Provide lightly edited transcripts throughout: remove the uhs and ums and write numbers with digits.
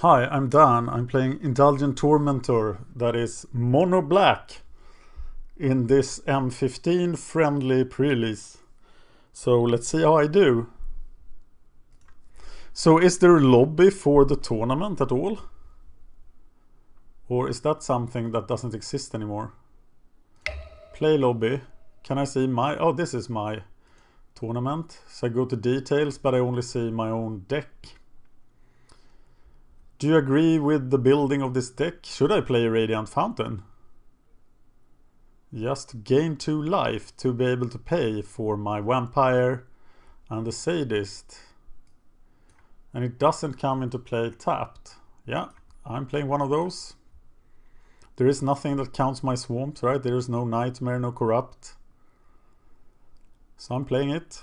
Hi, I'm Dan. I'm playing Indulgent Tormentor, that is mono black, in this M15 friendly pre-release. So let's see how I do. So is there a lobby for the tournament at all? Or is that something that doesn't exist anymore? Play lobby. Can I see my... Oh, this is my tournament. So I go to details, but I only see my own deck. Do you agree with the building of this deck? Should I play Radiant Fountain? Just gain 2 life to be able to pay for my Vampire and the Sadist. And it doesn't come into play tapped. Yeah, I'm playing one of those. There is nothing that counts my swamps, right? There is no Nightmare, no Corrupt. So I'm playing it.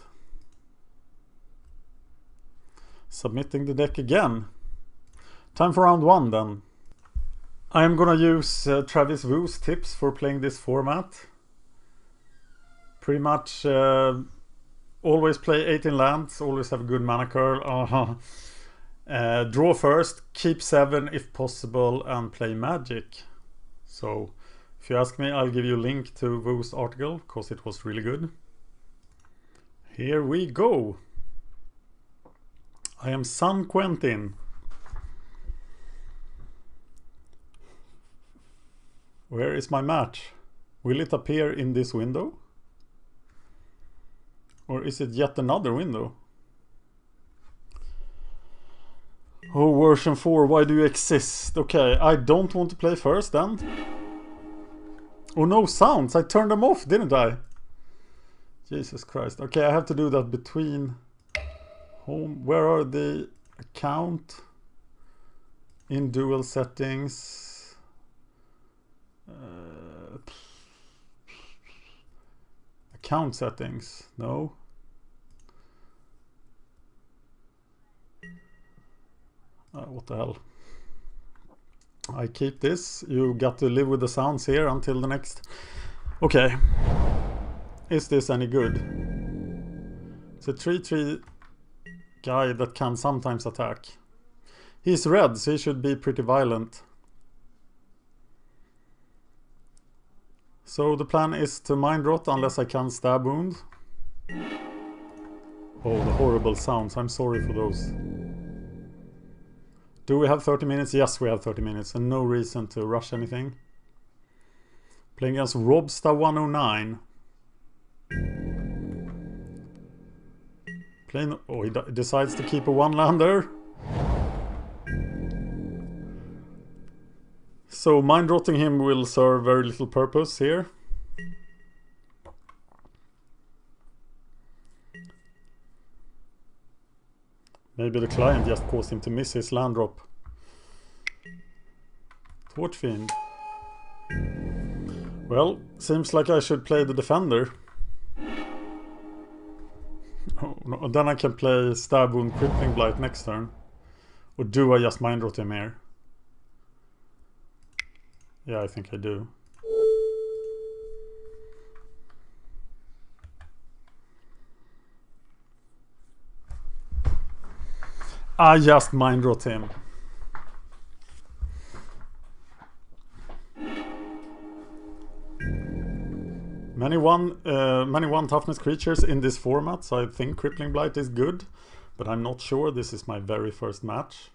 Submitting the deck again. Time for round 1 then. I'm gonna use Travis Wu's tips for playing this format. Pretty much always play 18 lands, always have a good mana curl. Draw first, keep 7 if possible, and play Magic. So if you ask me, I'll give you a link to Wu's article, because it was really good. Here we go. I am San Quentin. Where is my match? Will it appear in this window? Or is it yet another window? Oh, version 4, why do you exist? Okay, I don't want to play first then. Oh, no sounds. I turned them off, didn't I? Jesus Christ. Okay, I have to do that between home. Where are the account? In dual settings. Account settings. No. What the hell? I keep this. You got to live with the sounds here until the next. Okay. Is this any good? It's a 3/3 guy that can sometimes attack. He's red, so he should be pretty violent. So the plan is to mind rot unless I can stab wound. Oh, the horrible sounds. I'm sorry for those. Do we have 30 minutes? Yes, we have 30 minutes, and no reason to rush anything. Playing against Robsta 109. Playing... Oh, he decides to keep a one-lander. So mind rotting him will serve very little purpose here. Maybe the client just caused him to miss his land drop. Torchfiend. Well, seems like I should play the defender. Oh, no, then I can play Stab Wound Crippling Blight next turn. Or do I just mind rot him here? Yeah, I think I do. I just mind rot him. Many one toughness creatures in this format, so I think Crippling Blight is good, but I'm not sure. This is my very first match.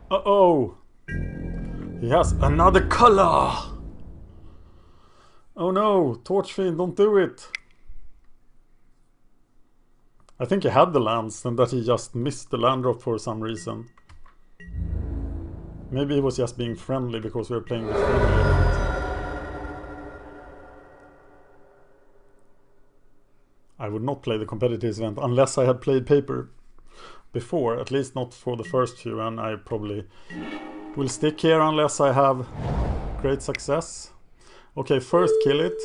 Uh-oh! He has another color! Oh no, Torchfiend, don't do it! I think he had the lands and that he just missed the land drop for some reason. Maybe he was just being friendly because we were playing the friendly event. I would not play the competitive event unless I had played paper before, at least not for the first few, and I probably will stick here unless I have great success. Okay, first kill it.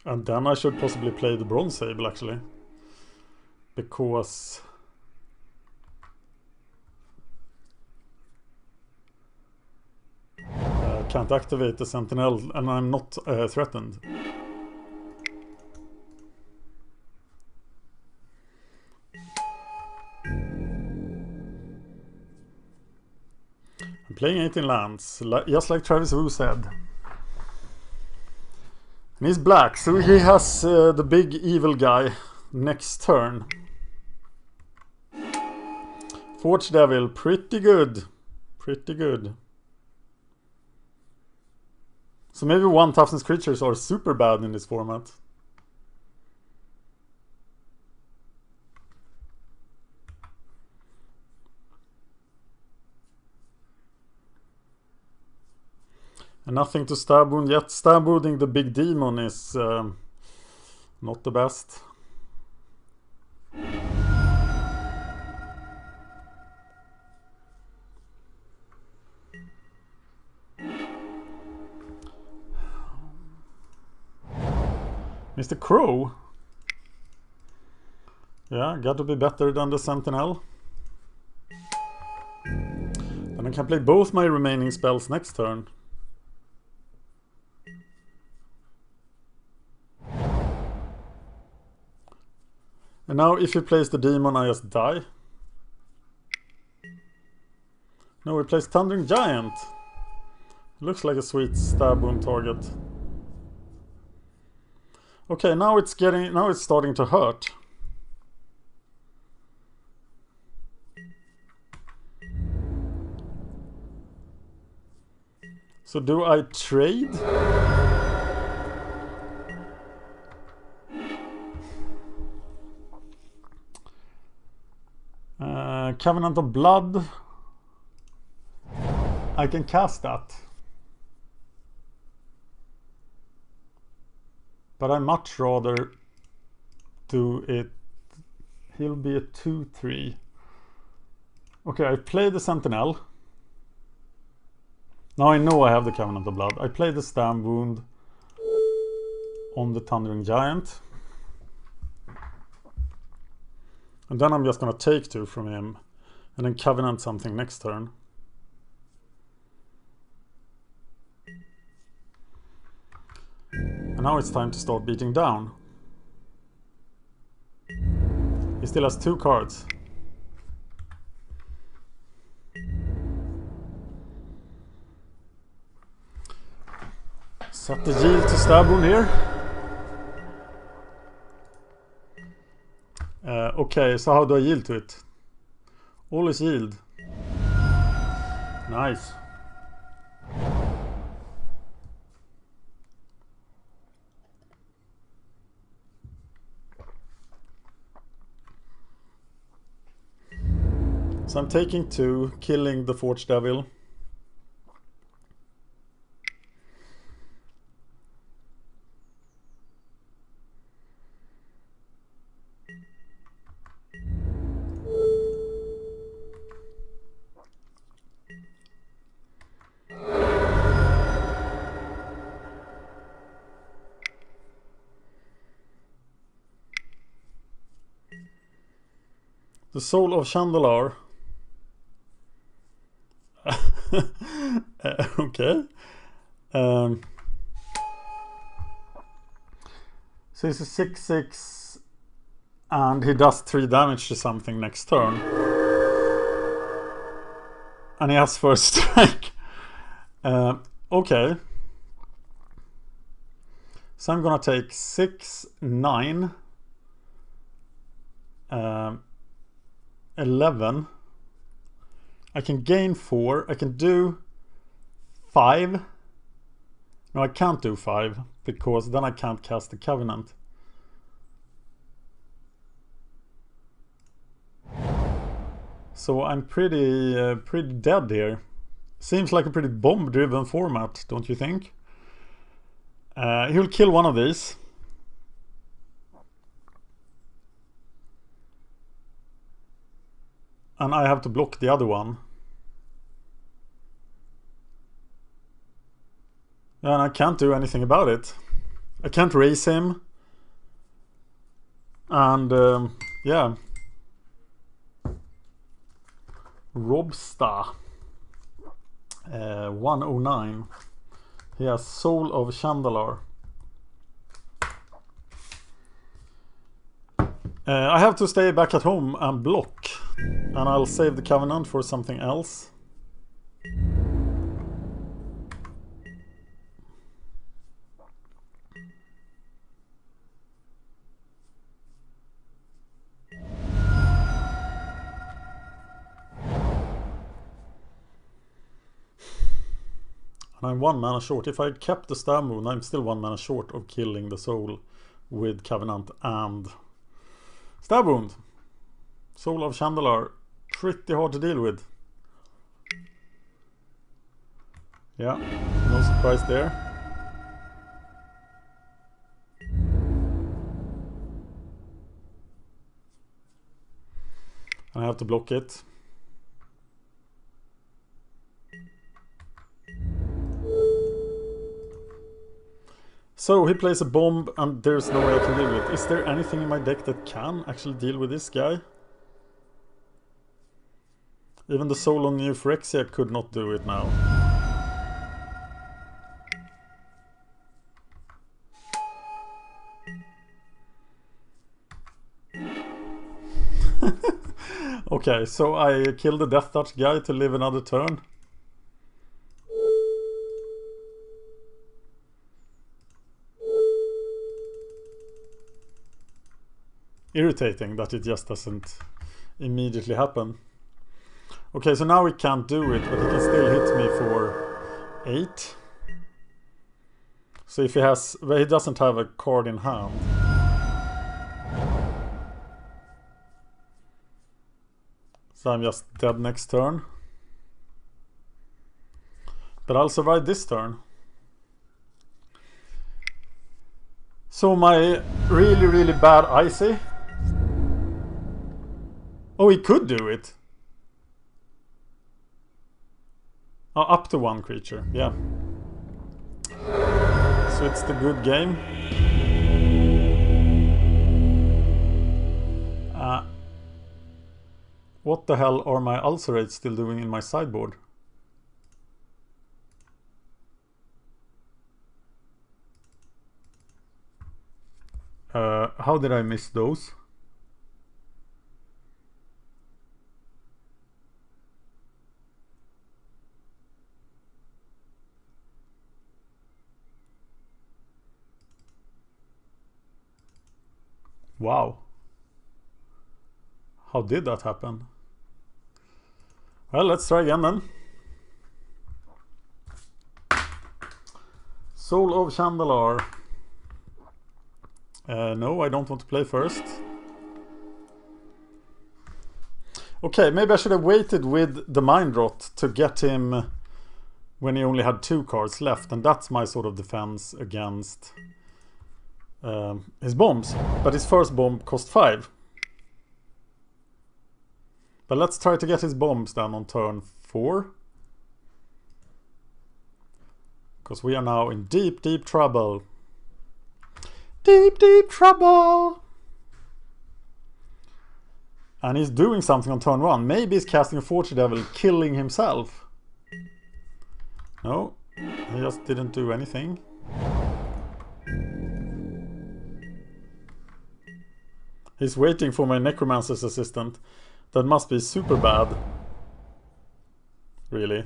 And then I should possibly play the Bronze Sable actually. Because can't activate the Sentinel and I'm not threatened. I'm playing 18 lands, just like Travis Wu said. And he's black, so he has the big evil guy next turn. Forge Devil, pretty good. Pretty good. So maybe 1 toughness creatures are super bad in this format. And nothing to stab wound yet. Stab wounding the big demon is not the best. Mr. Crow. Yeah, got to be better than the Sentinel. Then I can play both my remaining spells next turn. And now if he plays the demon, I just die. No, he plays Thundering Giant. Looks like a sweet stab wound target. Okay, now it's starting to hurt. So do I trade? Covenant of Blood. I can cast that. But I much rather do it. He'll be a 2/3. Okay, I play the Sentinel. Now I know I have the Covenant of Blood. I play the Stab Wound on the Thundering Giant. And then I'm just gonna take 2 from him. And then Covenant something next turn. And now it's time to start beating down. He still has 2 cards. Set the yield to stab wound here. Okay, so how do I yield to it? Always yield. Nice. So I'm taking 2, killing the Forge Devil. The Soul of Chandalar. Okay. So he's a 6/6 and he does 3 damage to something next turn. And he has first strike. Okay. So I'm gonna take 6, 9, 11. I can gain 4. I can do 5. No, I can't do 5 because then I can't cast the Covenant. So I'm pretty dead here. Seems like a pretty bomb-driven format, don't you think? He'll kill one of these. And I have to block the other one. And I can't do anything about it. I can't raise him. And yeah. Robsta. 109. He has Soul of Chandalar. I have to stay back at home and block. And I'll save the Covenant for something else. And I'm 1 mana short. If I kept the Stab Wound, I'm still 1 mana short of killing the soul with Covenant and Stab Wound. Soul of Chandalar. Pretty hard to deal with. Yeah, no surprise there. I have to block it. So he plays a bomb and there's no way I can deal with it. Is there anything in my deck that can actually deal with this guy? Even the Soul on New Phyrexia could not do it now. Okay, so I killed the Death Touch guy to live another turn. Irritating that it just doesn't immediately happen. Okay, so now he can't do it, but he can still hit me for 8. So if he has... well, he doesn't have a card in hand. So I'm just dead next turn. But I'll survive this turn. So my really, really bad Icy. Oh, he could do it. Oh, up to 1 creature, yeah. So it's the good game. What the hell are my Ulcerates still doing in my sideboard? How did I miss those? Wow. How did that happen? Well, let's try again then. Soul of Chandalar. No, I don't want to play first. Okay, maybe I should have waited with the Mind Rot to get him when he only had 2 cards left. And that's my sort of defense against his bombs. But his first bomb cost 5. But let's try to get his bombs down on turn 4. Because we are now in deep, deep trouble. Deep, deep trouble! And he's doing something on turn 1. Maybe he's casting a Forge Devil, killing himself. No, he just didn't do anything. He's waiting for my Necromancer's Assistant. That must be super bad. Really.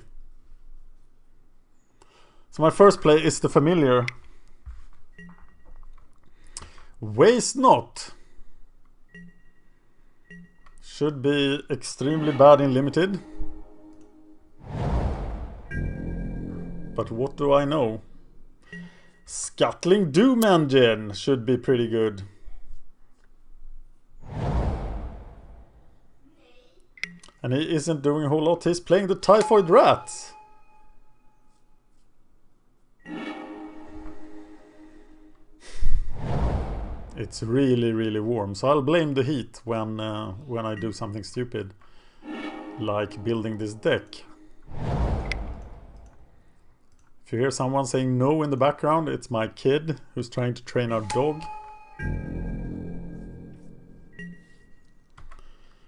So my first play is the Familiar. Waste Not. Should be extremely bad in Limited. But what do I know? Scuttling Doom Engine should be pretty good. And he isn't doing a whole lot. He's playing the Typhoid Rat. It's really, really warm. So I'll blame the heat when I do something stupid. Like building this deck. If you hear someone saying no in the background, it's my kid who's trying to train our dog.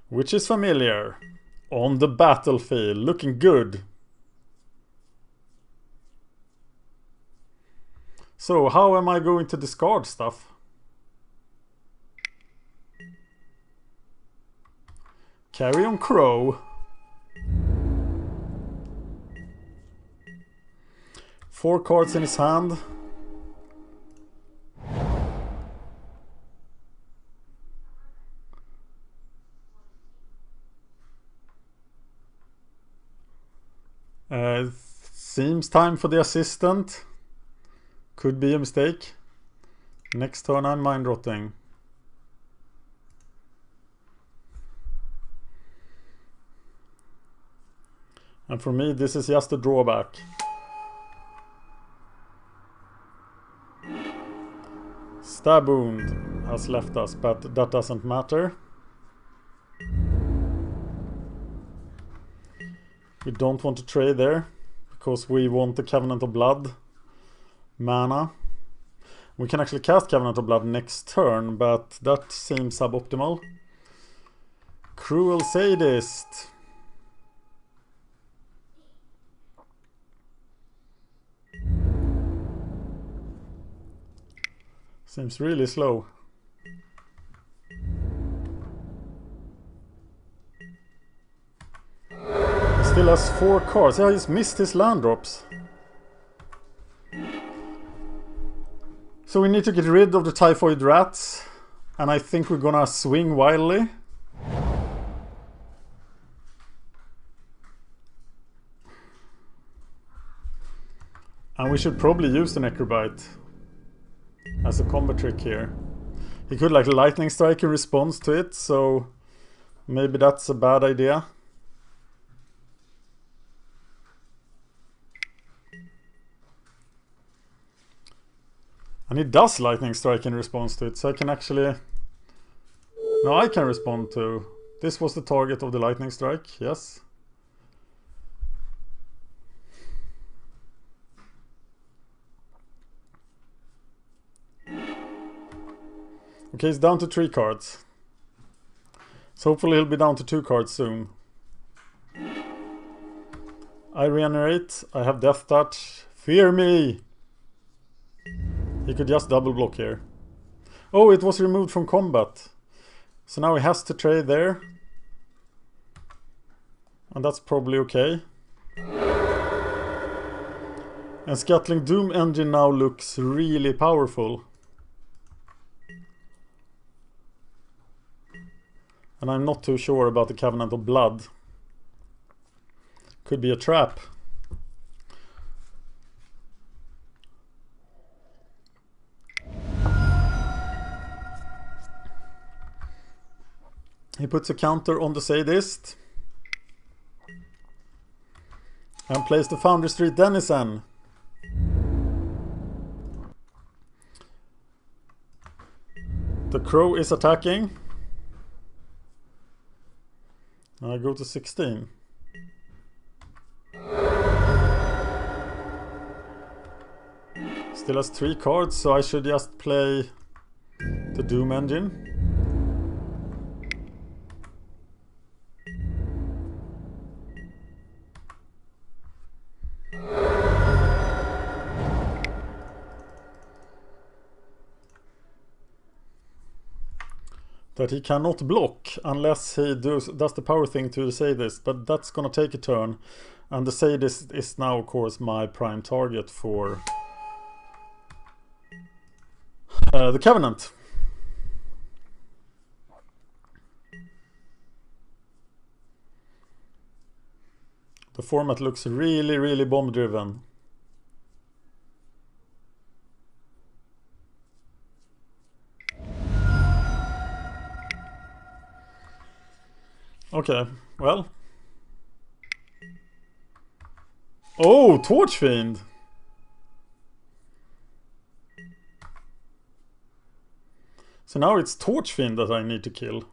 Which is familiar. On the battlefield, looking good. So how am I going to discard stuff? Carrion Crow. 4 cards in his hand. Seems time for the assistant. Could be a mistake. Next turn I'm mind rotting. And for me this is just a drawback. Stab Wound has left us, but that doesn't matter. We don't want to trade there because we want the Covenant of Blood mana. We can actually cast Covenant of Blood next turn, but that seems suboptimal. Cruel Sadist. Seems really slow. He still has 4 cards. Yeah, he's missed his land drops. So we need to get rid of the Typhoid Rats. And I think we're gonna swing wildly. And we should probably use the Necrobite as a combat trick here. He could like Lightning Strike in response to it, so maybe that's a bad idea. And he does Lightning Strike in response to it, so I can actually... No, I can respond to... This was the target of the Lightning Strike, yes. Okay, he's down to 3 cards. So hopefully he'll be down to 2 cards soon. I regenerate. I have Death Touch. Fear me! He could just double block here. Oh, it was removed from combat. So now he has to trade there. And that's probably okay. And Scuttling Doom Engine now looks really powerful. And I'm not too sure about the Covenant of Blood. Could be a trap. He puts a counter on the Sadist. And plays the Foundry Street Denizen. The Crow is attacking. I go to 16. Still has 3 cards, so I should just play the Doom Engine. That he cannot block unless he does the power thing to the Sadist, but that's gonna take a turn. And the Sadist is now, of course, my prime target for the Covenant. The format looks really, really bomb-driven. Okay, well. Oh, Torch Fiend! So now it's Torch Fiend that I need to kill.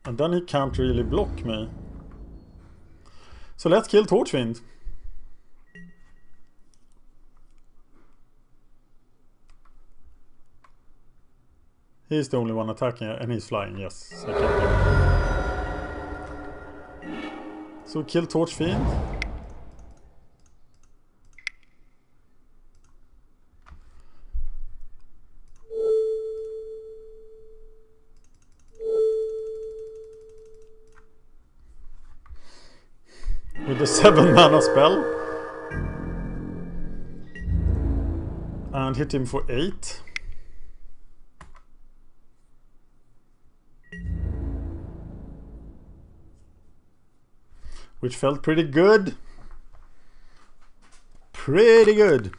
And then he can't really block me. So let's kill Torch Fiend. He's the only one attacking, and he's flying, yes. So kill Torch Fiend. with the 7 mana spell. And hit him for 8. Which felt pretty good. Pretty good.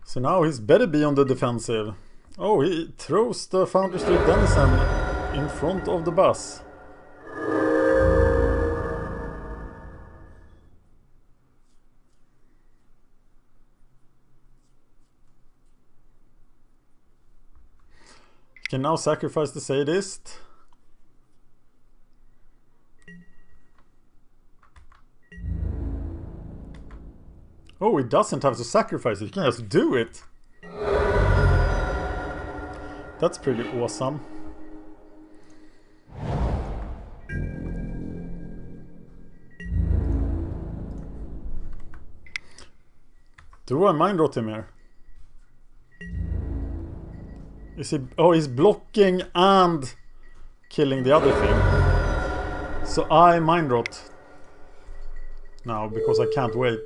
So now he's better be on the defensive. Oh, he throws the Foundry Street Denizen in front of the bus. He can now sacrifice the Sadist. Oh, he doesn't have to sacrifice it, he can just do it. That's pretty awesome. Do I mind rot him here? Is he... Oh, he's blocking and killing the other thing. So I mind rot now because I can't wait.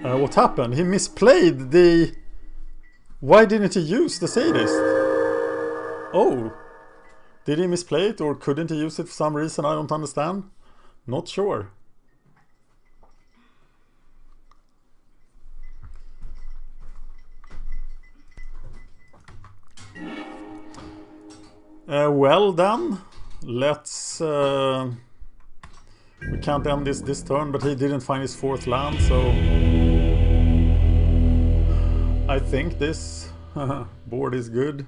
What happened? He misplayed the... Why didn't he use the Sadist? Oh. Did he misplay it or couldn't he use it for some reason I don't understand? Not sure. Well then, let's... we can't end this turn, but he didn't find his 4th land, so... I think this board is good.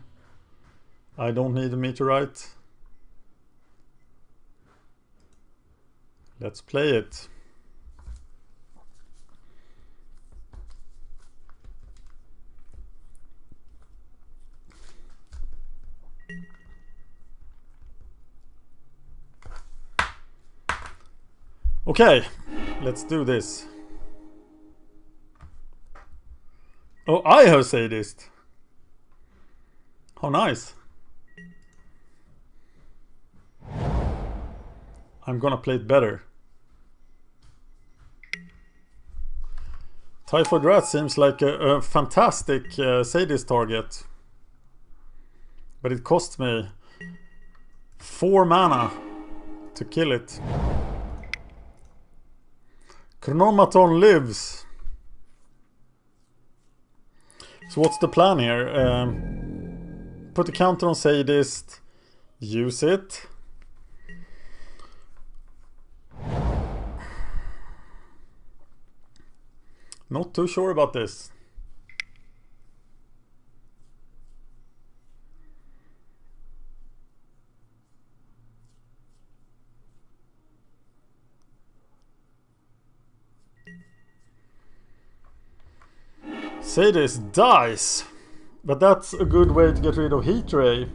I don't need a meteorite. Let's play it. Okay, let's do this. Oh, I have Sadist. How nice. I'm gonna play it better. Typhoid Rat seems like a fantastic Sadist target. But it cost me 4 mana to kill it. Chronomaton lives. So what's the plan here? Put a counter on Sadist. Use it. Not too sure about this. Sadist dies. But that's a good way to get rid of Heat Ray.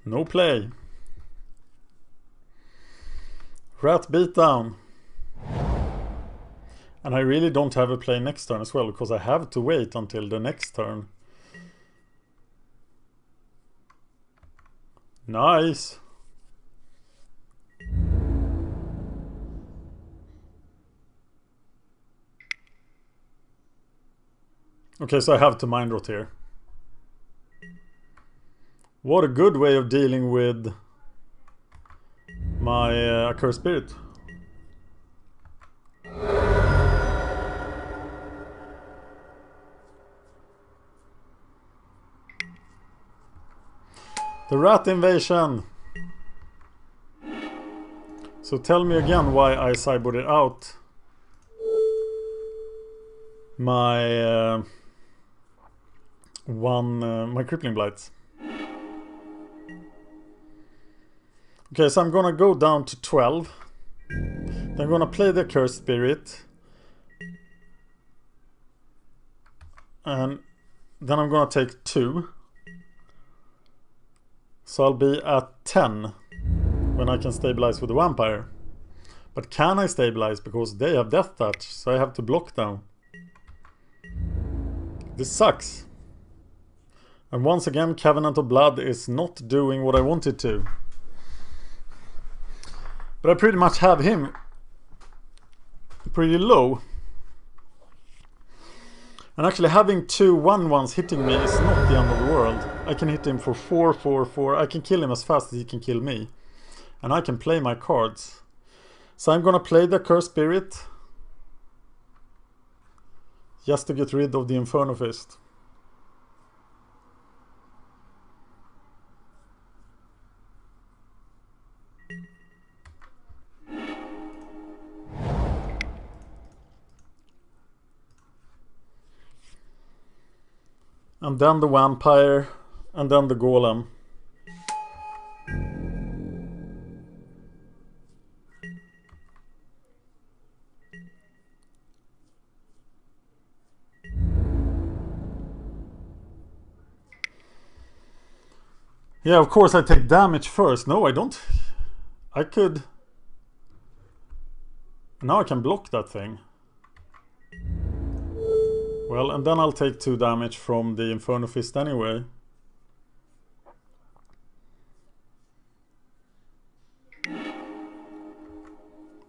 No play. Rat beatdown. And I really don't have a play next turn as well, because I have to wait until the next turn. Nice. Okay, so I have to mind rot here. What a good way of dealing with my Accursed Spirit. The Rat Invasion. So tell me again why I sideboarded out my my Crippling Blights. Okay, so I'm gonna go down to 12. Then I'm gonna play the Cursed Spirit. And then I'm gonna take 2. So I'll be at 10 when I can stabilize with the vampire. But can I stabilize? Because they have Death Touch, so I have to block them. This sucks. And once again, Covenant of Blood is not doing what I want it to. But I pretty much have him pretty low. And actually having 2 1/1s hitting me is not the end of the world. I can hit him for 4, 4, 4. I can kill him as fast as he can kill me. And I can play my cards. So I'm gonna play the Cursed Spirit. Just to get rid of the Inferno Fist. And then the vampire. And then the golem. Yeah, of course I take damage first. No, I don't. I could... Now I can block that thing. Well, and then I'll take 2 damage from the Inferno Fist anyway.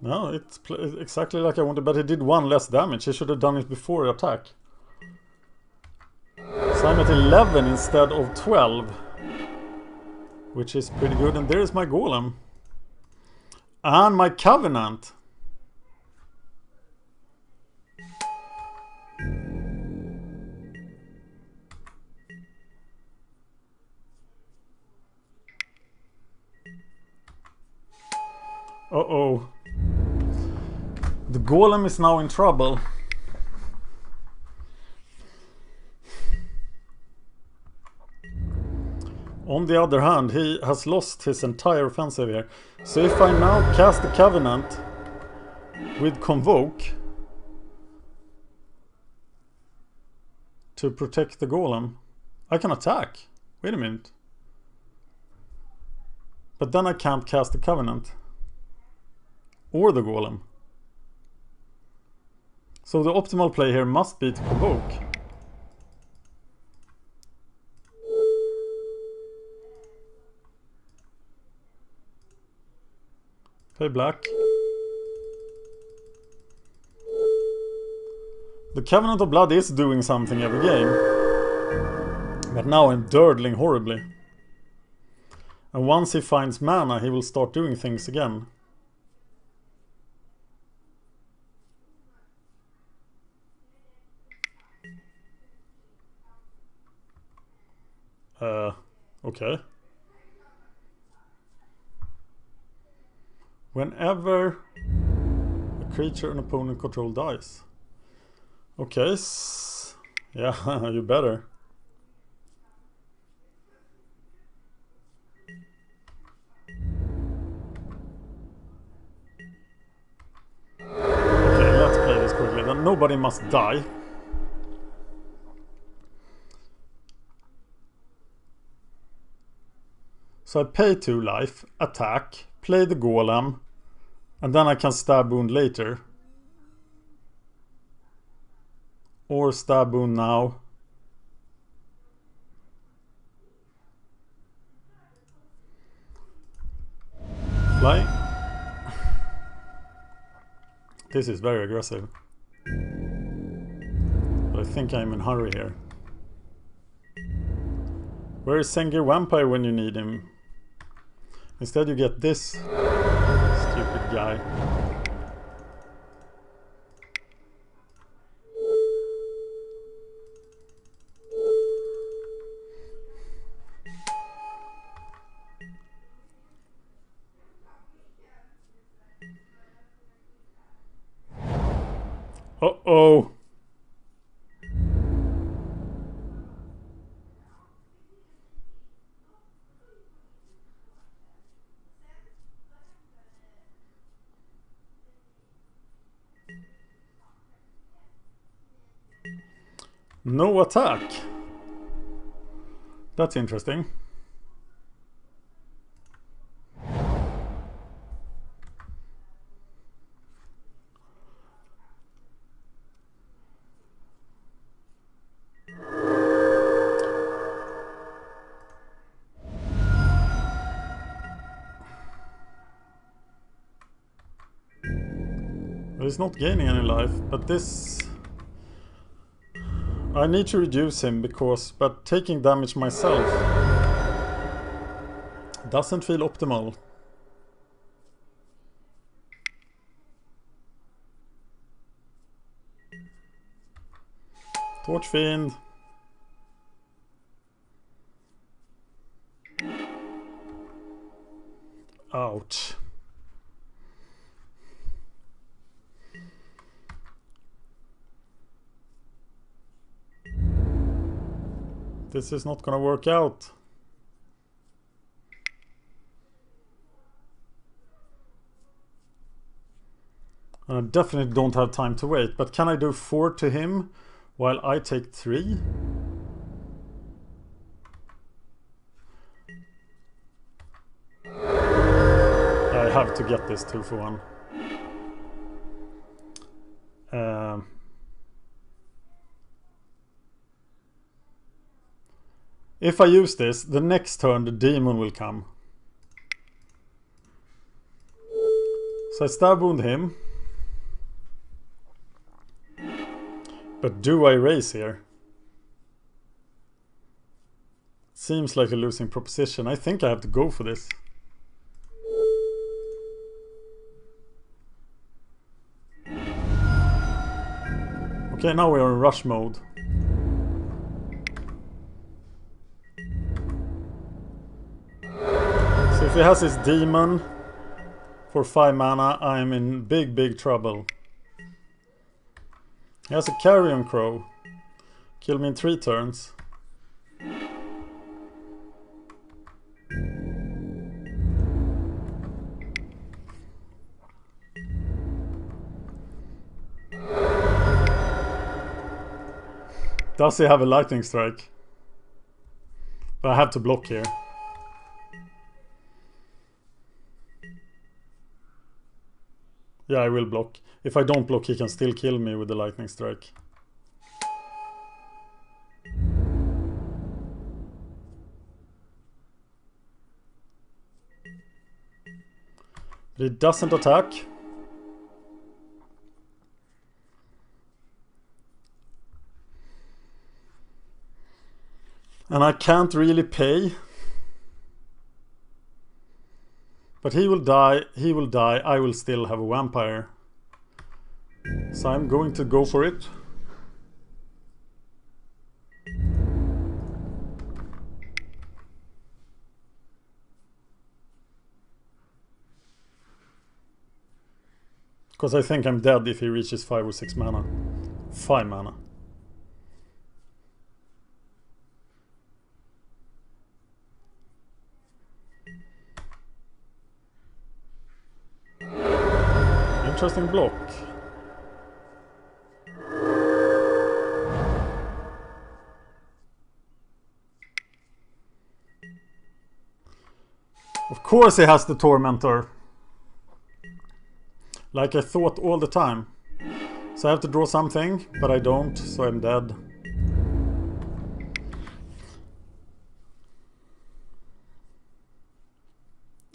No, it's exactly like I wanted, but it did 1 less damage. He should have done it before attack. So I'm at 11 instead of 12. Which is pretty good. And there's my golem. And my Covenant. Uh-oh. The golem is now in trouble. On the other hand, he has lost his entire offensive here. So if I now cast the Covenant with Convoke to protect the golem, I can attack. Wait a minute. But then I can't cast the Covenant. Or the golem. So the optimal play here must be to Convoke. Play black. The Covenant of Blood is doing something every game. But now I'm durdling horribly. And once he finds mana, he will start doing things again. Okay. Whenever a creature an opponent control dies. Okay. Yeah, you better. Okay, let's play this quickly. Then nobody must die. So I pay 2 life, attack, play the golem, and then I can stab wound later. Or stab wound now. Fly. This is very aggressive. But I think I'm in a hurry here. Where is Sengir Vampire when you need him? Instead you get this stupid guy. Uh-oh. No attack. That's interesting. He's not gaining any life, but this... I need to reduce him because... But taking damage myself doesn't feel optimal. Torch Fiend. Ouch. This is not gonna work out. I definitely don't have time to wait, but can I do 4 to him while I take 3? I have to get this 2 for 1. If I use this, the next turn the demon will come. So I stab wound him. But do I raise here? Seems like a losing proposition. I think I have to go for this. Okay, now we are in rush mode. So if he has his demon for 5 mana, I'm in big trouble. He has a Carrion Crow. Kill me in 3 turns. Does he have a lightning strike? But I have to block here. Yeah, I will block. If I don't block, he can still kill me with the lightning strike. But he doesn't attack. And I can't really pay. But he will die, I will still have a vampire. So I'm going to go for it. Because I think I'm dead if he reaches 5 or 6 mana. 5 mana. Interesting block. Of course he has the Tormentor. Like I thought all the time. So I have to draw something, but I don't, so I'm dead.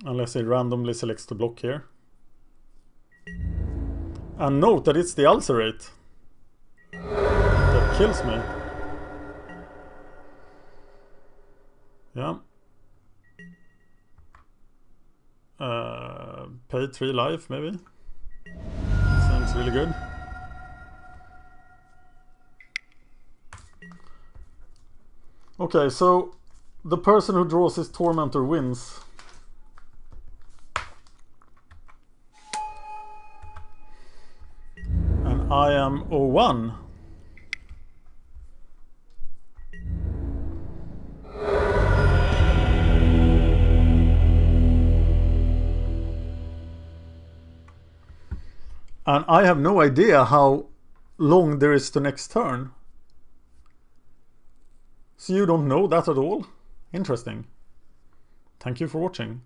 Unless he randomly selects to block here. And note that it's the Ulcerate that kills me. Yeah. Pay 3 life, maybe. Seems really good. Okay, so the person who draws his Tormentor wins. And I am 0-1. And I have no idea how long there is to next turn. So you don't know that at all? Interesting. Thank you for watching.